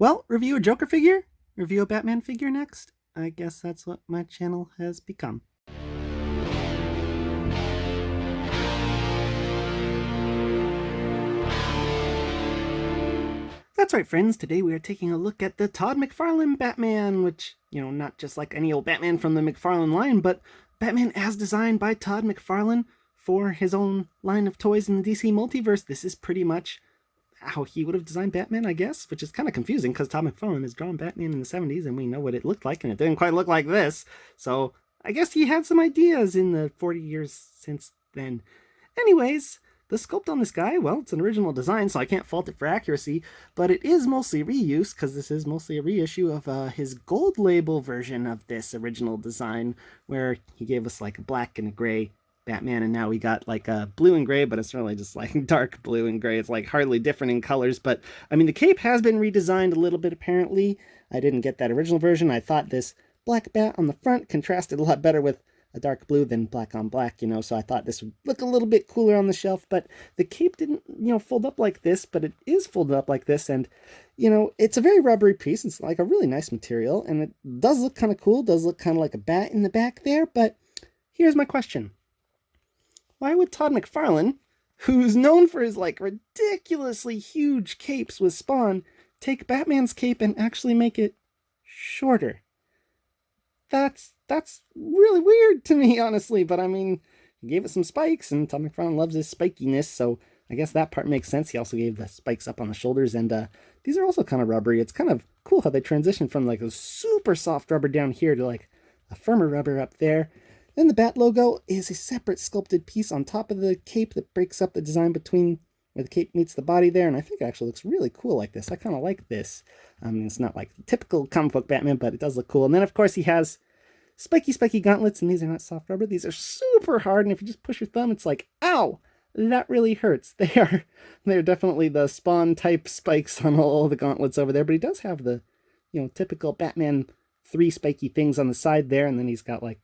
Well, review a Joker figure? Review a Batman figure next? I guess that's what my channel has become. That's right, friends. Today we are taking a look at the Todd McFarlane Batman, which, not just like any old Batman from the McFarlane line, but Batman as designed by Todd McFarlane for his own line of toys in the DC Multiverse. This is pretty much how he would have designed Batman, I guess, which is kind of confusing because Todd McFarlane has drawn Batman in the 70s and we know what it looked like, and it didn't quite look like this. So I guess he had some ideas in the 40 years since then. Anyways, the sculpt on this guy, well, it's an original design, so I can't fault it for accuracy, but it is mostly reuse because this is mostly a reissue of his gold label version of this original design, where he gave us like a black and a gray Batman, and now we got like a blue and gray, but it's really just like dark blue and gray. It's like hardly different in colors, but I mean, the cape has been redesigned a little bit apparently. I didn't get that original version. I thought this black bat on the front contrasted a lot better with a dark blue than black on black, so I thought this would look a little bit cooler on the shelf, but the cape didn't, fold up like this, but it is folded up like this, and, it's a very rubbery piece. It's like a really nice material, and it does look kind of cool, does look kind of like a bat in the back there, but here's my question. Why would Todd McFarlane, who's known for his, like, ridiculously huge capes with Spawn, take Batman's cape and actually make it shorter? That's really weird to me, honestly, but I mean, he gave it some spikes, and Todd McFarlane loves his spikiness, so I guess that part makes sense. He also gave the spikes up on the shoulders, and these are also kind of rubbery. It's kind of cool how they transition from, like, a super soft rubber down here to, like, a firmer rubber up there. Then the Bat logo is a separate sculpted piece on top of the cape that breaks up the design between where the cape meets the body there, and I think it actually looks really cool like this. I kind of like this. It's not like the typical comic book Batman, but it does look cool. And then, of course, he has spiky gauntlets, and these are not soft rubber. These are super hard, and if you just push your thumb, it's like, ow! That really hurts. They're definitely the Spawn-type spikes on all the gauntlets over there, but he does have the, typical Batman 3 spiky things on the side there, and then he's got, like,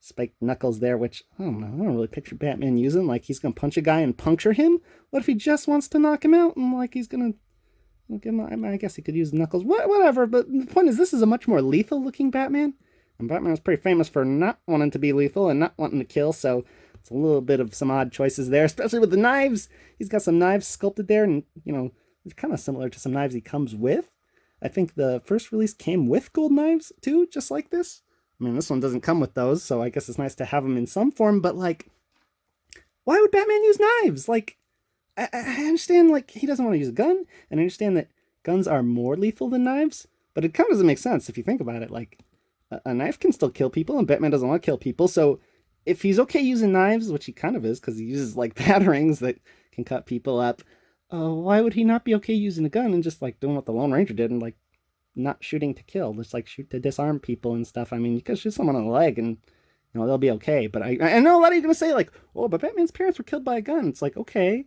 spiked knuckles there, which, I don't know, I don't really picture Batman using. Like, he's gonna punch a guy and puncture him? What if he just wants to knock him out and, like, he's gonna give him, I guess he could use knuckles. Whatever, but the point is, this is a much more lethal-looking Batman, and Batman was pretty famous for not wanting to be lethal and not wanting to kill, so it's a little bit of some odd choices there, especially with the knives. He's got some knives sculpted there, and, it's kind of similar to some knives he comes with. I think the first release came with gold knives, too, just like this. I mean, this one doesn't come with those, so I guess it's nice to have them in some form, but, like, why would Batman use knives? Like, I understand, like, he doesn't want to use a gun, and I understand that guns are more lethal than knives, but it kind of doesn't make sense if you think about it. Like, a knife can still kill people, and Batman doesn't want to kill people, so if he's okay using knives, which he kind of is, because he uses, like, batarangs that can cut people up, why would he not be okay using a gun and just, like, doing what the Lone Ranger did and, like, not shooting to kill, just like shoot to disarm people and stuff? I mean, you could shoot someone on the leg and, they'll be okay. But I know a lot of you are going to say, like, oh, but Batman's parents were killed by a gun. It's like, okay,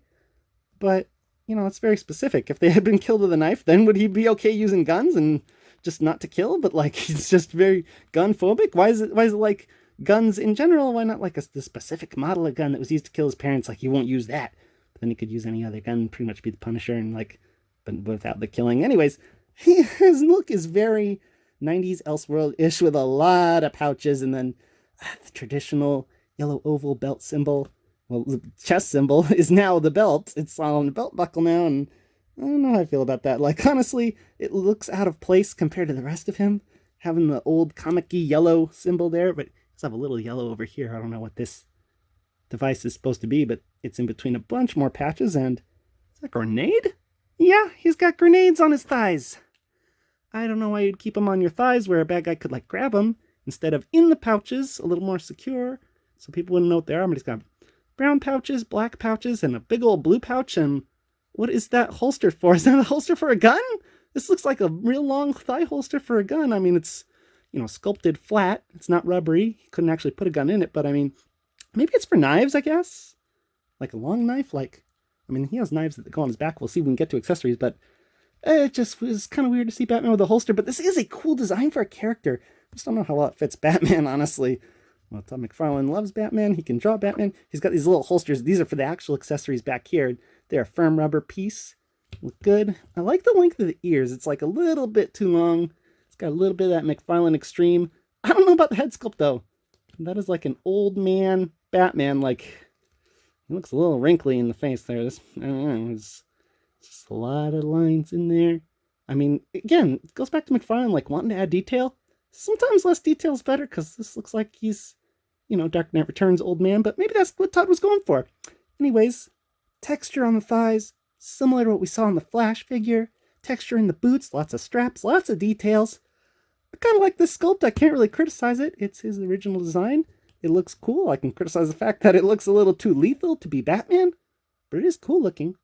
but, it's very specific. If they had been killed with a knife, then would he be okay using guns and just not to kill? But, like, he's just very gun phobic. Why is it like guns in general? Why not like the specific model of gun that was used to kill his parents? Like, he won't use that. But then he could use any other gun, pretty much be the Punisher, and, like, but without the killing. Anyways, his look is very 90s Elseworld-ish with a lot of pouches, and then the traditional yellow oval belt symbol, well, the chest symbol, is now the belt. It's on the belt buckle now, and I don't know how I feel about that. Like, honestly, it looks out of place compared to the rest of him, having the old comic-y yellow symbol there, but let's have a little yellow over here. I don't know what this device is supposed to be, but it's in between a bunch more patches, and is that a grenade? Yeah, he's got grenades on his thighs. I don't know why you'd keep them on your thighs where a bad guy could, like, grab them instead of in the pouches, a little more secure, so people wouldn't know what they are. But he's got brown pouches, black pouches, and a big old blue pouch. And what is that holster for? Is that a holster for a gun? This looks like a real long thigh holster for a gun. I mean, it's, sculpted flat. It's not rubbery. He couldn't actually put a gun in it, but I mean, maybe it's for knives, I guess? Like a long knife? Like, I mean, he has knives that go on his back. We'll see when we get to accessories, but it just was kind of weird to see Batman with a holster, but this is a cool design for a character. I just don't know how well it fits Batman, honestly. Well, Todd McFarlane loves Batman. He can draw Batman. He's got these little holsters. These are for the actual accessories back here. They're a firm rubber piece. Look good. I like the length of the ears. It's like a little bit too long. It's got a little bit of that McFarlane Extreme. I don't know about the head sculpt though. That is like an old man Batman. Like, he looks a little wrinkly in the face there. This, I don't know, it's just a lot of lines in there. I mean, again, it goes back to McFarlane, like wanting to add detail. Sometimes less detail is better because this looks like he's, Dark Knight Returns old man, but maybe that's what Todd was going for. Anyways, texture on the thighs, similar to what we saw in the Flash figure. Texture in the boots, lots of straps, lots of details. I kind of like this sculpt. I can't really criticize it. It's his original design. It looks cool. I can criticize the fact that it looks a little too lethal to be Batman, but it is cool looking.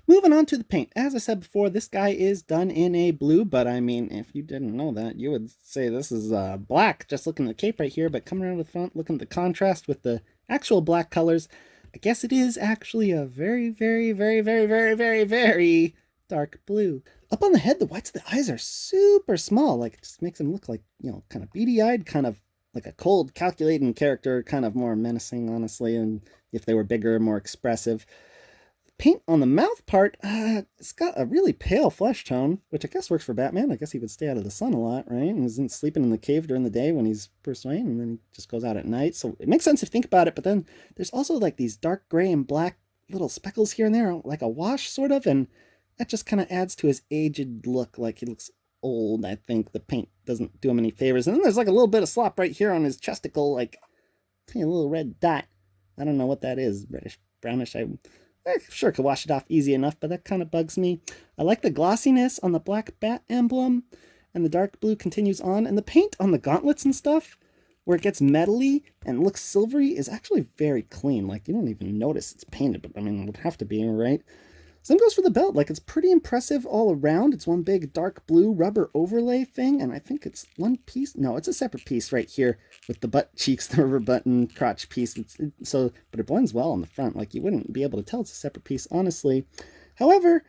Moving on to the paint. As I said before, this guy is done in a blue, but I mean, if you didn't know that, you would say this is black, just looking at the cape right here, but coming around the front, looking at the contrast with the actual black colors, I guess it is actually a very, very, very, very, very, very, very dark blue. Up on the head, the whites of the eyes are super small. Like, it just makes him look like, kind of beady-eyed, kind of like a cold, calculating character, kind of more menacing, honestly, and if they were bigger, more expressive. Paint on the mouth part, it's got a really pale flesh tone, which I guess works for Batman. I guess he would stay out of the sun a lot, right? And isn't sleeping in the cave during the day when he's Bruce Wayne, and then he just goes out at night. So it makes sense if you think about it, but then there's also like these dark gray and black little speckles here and there, like a wash sort of, and that just kind of adds to his aged look, like he looks old. I think the paint doesn't do him any favors. And then there's like a little bit of slop right here on his chesticle, like a little red dot. I don't know what that is, reddish, brownish. I sure could wash it off easy enough, but that kind of bugs me. I like the glossiness on the black bat emblem, and the dark blue continues on, and the paint on the gauntlets and stuff, where it gets metally and looks silvery, is actually very clean. Like, you don't even notice it's painted, but I mean, it would have to be, right? Same goes for the belt. Like, it's pretty impressive all around. It's one big dark blue rubber overlay thing, and I think it's one piece. No, it's a separate piece right here with the butt cheeks, the rubber button crotch piece. But it blends well on the front. Like, you wouldn't be able to tell it's a separate piece, honestly. However,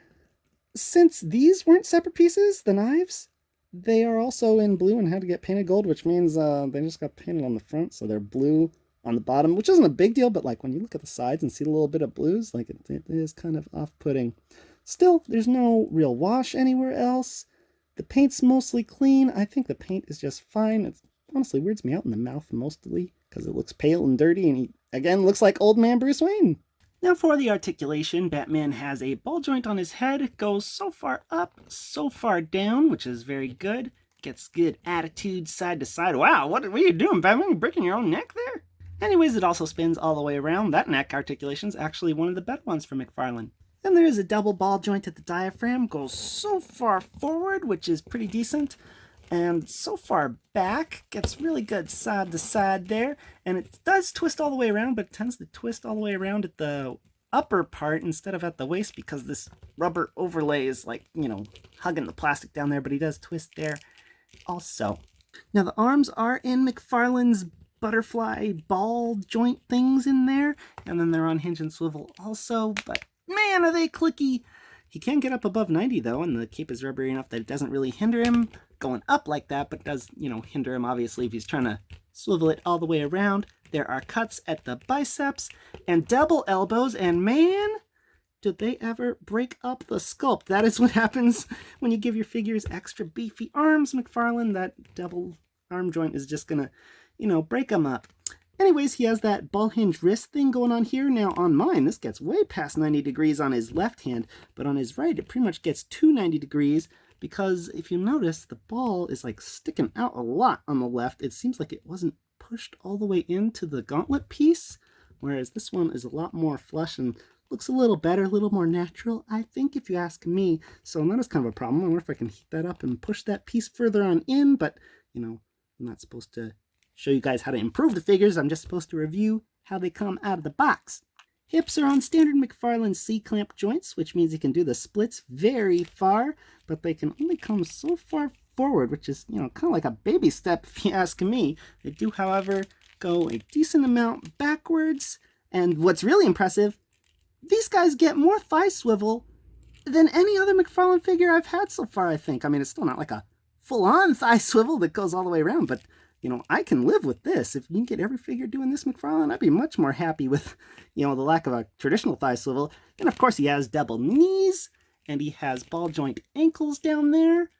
since these weren't separate pieces, the knives, they are also in blue and had to get painted gold, which means they just got painted on the front, so they're blue on the bottom, which isn't a big deal, but like when you look at the sides and see a little bit of blues, like it is kind of off-putting. Still, there's no real wash anywhere else. The paint's mostly clean. I think the paint is just fine. It honestly weirds me out in the mouth mostly because it looks pale and dirty, and he, again, looks like old man Bruce Wayne. Now for the articulation, Batman has a ball joint on his head. It goes so far up, so far down, which is very good. Gets good attitude side to side. Wow, what are you doing, Batman? You breaking your own neck there? Anyways, it also spins all the way around. That neck articulation is actually one of the better ones from McFarlane. Then there is a double ball joint at the diaphragm. Goes so far forward, which is pretty decent, and so far back. Gets really good side to side there. And it does twist all the way around, but it tends to twist all the way around at the upper part instead of at the waist because this rubber overlay is like, hugging the plastic down there, but he does twist there also. Now the arms are in McFarlane's butterfly ball joint things in there, and then they're on hinge and swivel also, but man, are they clicky. He can get up above 90 though, and the cape is rubbery enough that it doesn't really hinder him going up like that, but does, hinder him obviously if he's trying to swivel it all the way around. There are cuts at the biceps and double elbows, and man, did they ever break up the sculpt. That is what happens when you give your figures extra beefy arms, McFarlane. That double arm joint is just gonna break them up. Anyways, he has that ball hinge wrist thing going on here. Now on mine, this gets way past 90 degrees on his left hand, but on his right, it pretty much gets to 90 degrees because if you notice, the ball is like sticking out a lot on the left. It seems like it wasn't pushed all the way into the gauntlet piece, whereas this one is a lot more flush and looks a little better, a little more natural, I think, if you ask me. So that is kind of a problem. I wonder if I can heat that up and push that piece further on in, but, I'm not supposed to show you guys how to improve the figures. I'm just supposed to review how they come out of the box. Hips are on standard McFarlane C-clamp joints, which means you can do the splits very far, but they can only come so far forward, which is, kind of like a baby step if you ask me. They do, however, go a decent amount backwards, and what's really impressive, these guys get more thigh swivel than any other McFarlane figure I've had so far, I think. I mean, it's still not like a full-on thigh swivel that goes all the way around, but I can live with this. If you can get every figure doing this McFarlane, I'd be much more happy with, the lack of a traditional thigh swivel. And of course he has double knees, and he has ball joint ankles down there.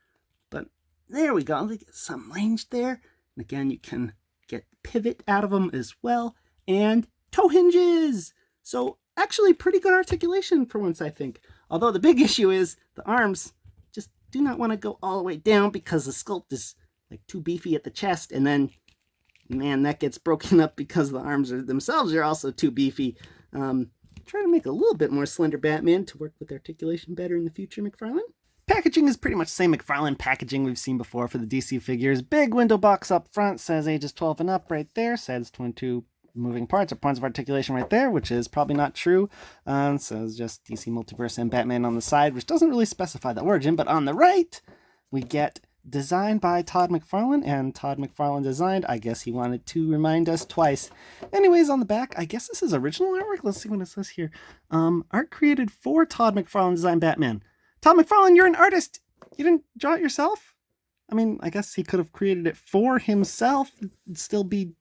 But there we go. They get some range there. And again, you can get pivot out of them as well. And toe hinges. So actually pretty good articulation for once, I think. Although the big issue is the arms just do not want to go all the way down because the sculpt is like too beefy at the chest. And then, man, that gets broken up because the arms themselves are also too beefy. Try to make a little bit more slender Batman to work with articulation better in the future, McFarlane. Packaging is pretty much the same McFarlane packaging we've seen before for the DC figures. Big window box up front, says ages 12 and up right there, says 22 moving parts or points of articulation right there, which is probably not true. Says just DC Multiverse and Batman on the side, which doesn't really specify the origin, but on the right, we get designed by Todd McFarlane, and Todd McFarlane designed. I guess he wanted to remind us twice. Anyways, on the back, I guess this is original artwork. Let's see what it says here. Art created for Todd McFarlane designed Batman. Todd McFarlane, you're an artist. You didn't draw it yourself? I mean, I guess he could have created it for himself. It'd still be,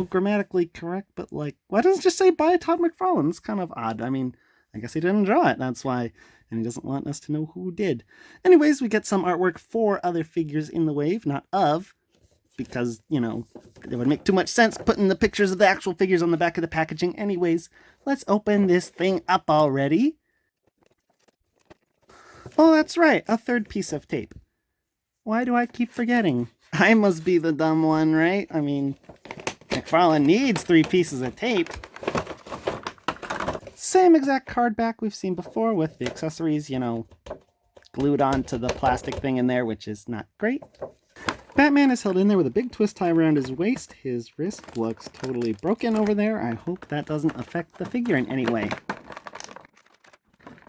grammatically correct, but like, why doesn't it just say by Todd McFarlane? It's kind of odd. I mean, I guess he didn't draw it. That's why. And he doesn't want us to know who did. Anyways, we get some artwork for other figures in the wave, not of, because, it would make too much sense putting the pictures of the actual figures on the back of the packaging. Anyways, let's open this thing up already. Oh, that's right, a third piece of tape. Why do I keep forgetting? I must be the dumb one, right? I mean, McFarlane needs 3 pieces of tape. Same exact card back we've seen before with the accessories, glued onto the plastic thing in there, which is not great. Batman is held in there with a big twist tie around his waist. His wrist looks totally broken over there. I hope that doesn't affect the figure in any way.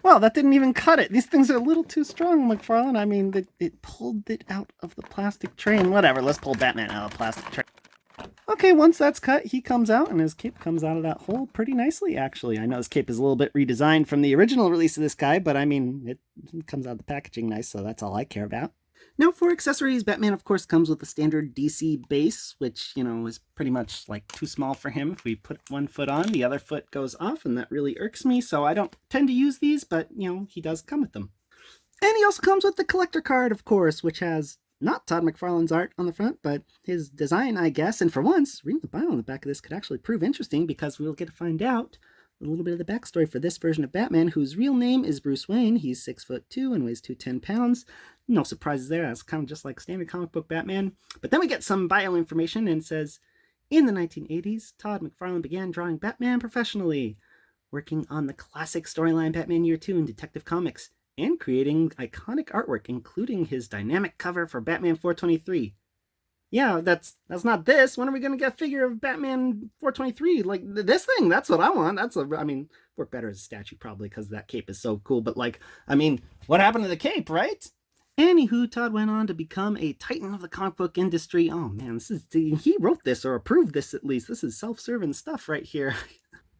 Well, that didn't even cut it. These things are a little too strong, McFarlane. I mean, it pulled it out of the plastic tray. And whatever, let's pull Batman out of the plastic tray. Okay, once that's cut, he comes out, and his cape comes out of that hole pretty nicely, actually. I know his cape is a little bit redesigned from the original release of this guy, but I mean, it comes out of the packaging nice, so that's all I care about. Now, for accessories, Batman, of course, comes with the standard DC base, which, is pretty much, like, too small for him. If we put one foot on, the other foot goes off, and that really irks me, so I don't tend to use these, but, he does come with them. And he also comes with the collector card, of course, which has not Todd McFarlane's art on the front, but his design, I guess. And for once, reading the bio on the back of this could actually prove interesting, because we'll get to find out a little bit of the backstory for this version of Batman, whose real name is Bruce Wayne. He's 6'2" and weighs 210 pounds. No surprises there. That's kind of just like standard comic book Batman. But then we get some bio information, and it says, in the 1980s, Todd McFarlane began drawing Batman professionally, working on the classic storyline Batman Year 2 in Detective Comics, and creating iconic artwork, including his dynamic cover for Batman 423. Yeah, that's not this. When are we going to get a figure of Batman 423? Like, this thing, that's what I want. Work better as a statue, probably, because that cape is so cool. But, what happened to the cape, right? Anywho, Todd went on to become a titan of the comic book industry. Oh, man, he wrote this, or approved this, at least. This is self-serving stuff right here.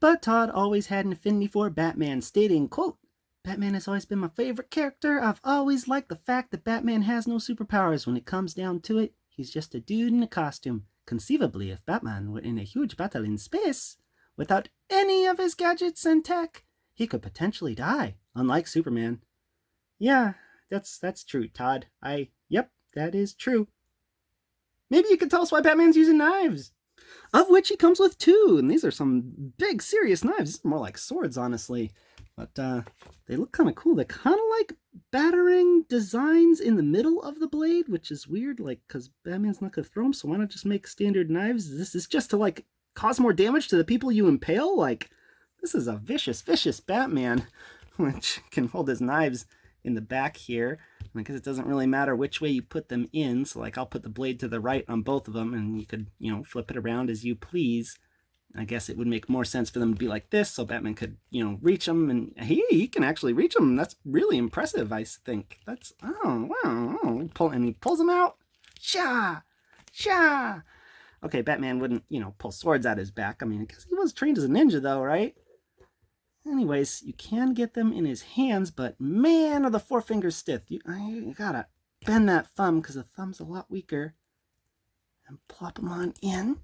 But Todd always had an affinity for Batman, stating, quote, Batman has always been my favorite character. I've always liked the fact that Batman has no superpowers. When it comes down to it, he's just a dude in a costume. Conceivably, if Batman were in a huge battle in space, without any of his gadgets and tech, he could potentially die, unlike Superman. Yeah, that's true, Todd. Yep, that is true. Maybe you could tell us why Batman's using knives. Of which he comes with 2, and these are some big, serious knives. These are more like swords, honestly. But they look kind of cool. They're kind of like battering designs in the middle of the blade, which is weird, because Batman's not going to throw them, so why not just make standard knives? This is just to, cause more damage to the people you impale? This is a vicious, vicious Batman, which can hold his knives in the back here. I guess it doesn't really matter which way you put them in, so, I'll put the blade to the right on both of them, and you could, flip it around as you please. I guess it would make more sense for them to be like this, so Batman could, reach them, and he can actually reach them. That's really impressive, I think. That's, oh, wow, and he pulls them out. Sha! Sha! Okay, Batman wouldn't, pull swords out his back. I guess he was trained as a ninja, though, right? Anyways, you can get them in his hands, but man, are the 4 fingers stiff. You gotta bend that thumb, because the thumb's a lot weaker. And plop them on in.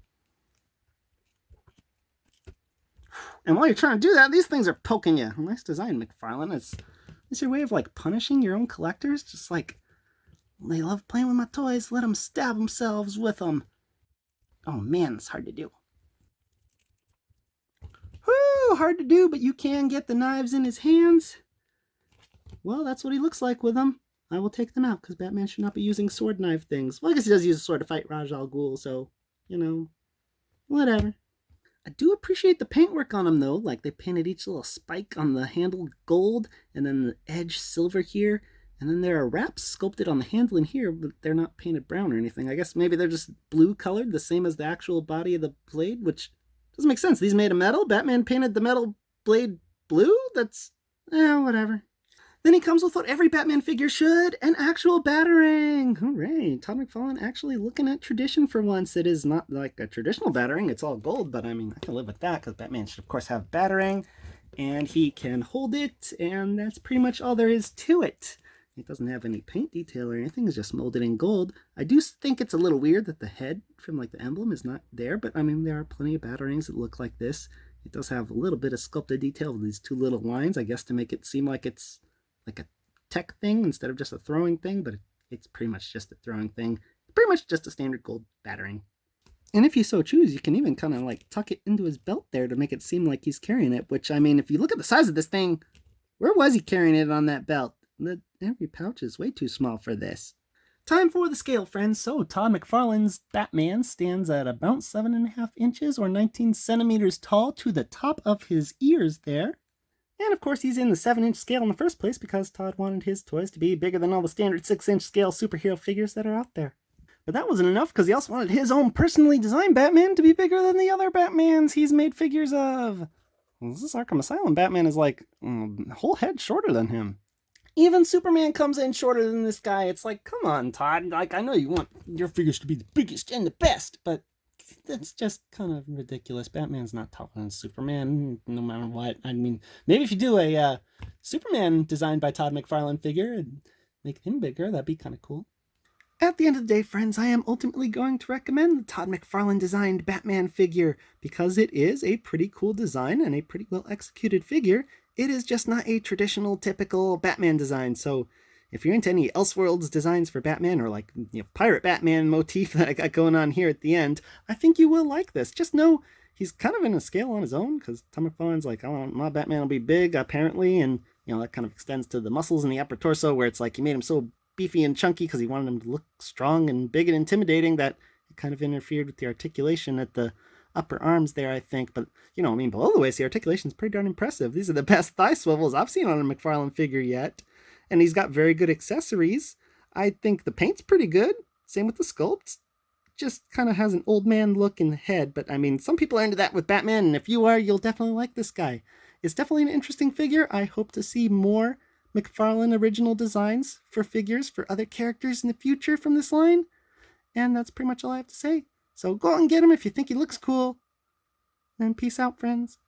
And while you're trying to do that, these things are poking you. Nice design, McFarlane. It's Is your way of like punishing your own collectors? Just like, they love playing with my toys, let them stab themselves with them. Oh man, it's hard to do. Whew, hard to do, but you can get the knives in his hands. Well, that's what he looks like with them. I will take them out, because Batman should not be using sword knife things. Well, I guess he does use a sword to fight Ra's al Ghul, so, you know, whatever. I do appreciate the paintwork on them, though. Like, they painted each little spike on the handle gold, and then the edge silver here. And then there are wraps sculpted on the handle in here, but they're not painted brown or anything. I guess maybe they're just blue colored, the same as the actual body of the blade, which doesn't make sense. These made of metal. Batman painted the metal blade blue? That's, whatever. Then he comes with what every Batman figure should, an actual Batarang. Hooray, Todd McFarlane actually looking at tradition for once. It is not like a traditional Batarang, it's all gold, but I mean, I can live with that, because Batman should of course have Batarang, and he can hold it, and that's pretty much all there is to it. It doesn't have any paint detail or anything, it's just molded in gold. I do think it's a little weird that the head from like the emblem is not there, but I mean, there are plenty of Batarangs that look like this. It does have a little bit of sculpted detail with these two little lines, I guess to make it seem like it's like a tech thing instead of just a throwing thing, but it's pretty much just a throwing thing. Pretty much just a standard gold Batarang. And if you so choose, you can even kind of like tuck it into his belt there to make it seem like he's carrying it, which, I mean, if you look at the size of this thing, where was he carrying it on that belt? Every pouch is way too small for this. Time for the scale, friends. So Todd McFarlane's Batman stands at about 7.5 inches or 19 centimeters tall to the top of his ears there. And of course he's in the 7-inch scale in the first place because Todd wanted his toys to be bigger than all the standard 6-inch scale superhero figures that are out there. But that wasn't enough because he also wanted his own personally designed Batman to be bigger than the other Batmans he's made figures of. Well, this Arkham Asylum Batman is like a whole head shorter than him. Even Superman comes in shorter than this guy. It's like, come on, Todd. Like, I know you want your figures to be the biggest and the best, but that's just kind of ridiculous. Batman's not taller than Superman, no matter what. I mean, maybe if you do a Superman designed by Todd McFarlane figure and make him bigger, that'd be kind of cool. At the end of the day, friends, I am ultimately going to recommend the Todd McFarlane designed Batman figure because it is a pretty cool design and a pretty well executed figure. It is just not a traditional, typical Batman design, so if you're into any Elseworlds designs for Batman, or like, Pirate Batman motif that I got going on here at the end, I think you will like this. Just know he's kind of in a scale on his own, because Todd McFarlane's like, oh, my Batman will be big, apparently, and, that kind of extends to the muscles in the upper torso, where it's like he made him so beefy and chunky because he wanted him to look strong and big and intimidating that it kind of interfered with the articulation at the upper arms there, I think. But, below the waist, the articulation's pretty darn impressive. These are the best thigh swivels I've seen on a McFarlane figure yet. And he's got very good accessories. I think the paint's pretty good. Same with the sculpt. Just kind of has an old man look in the head. But, I mean, some people are into that with Batman. And if you are, you'll definitely like this guy. It's definitely an interesting figure. I hope to see more McFarlane original designs for figures for other characters in the future from this line. And that's pretty much all I have to say. So go out and get him if you think he looks cool. And peace out, friends.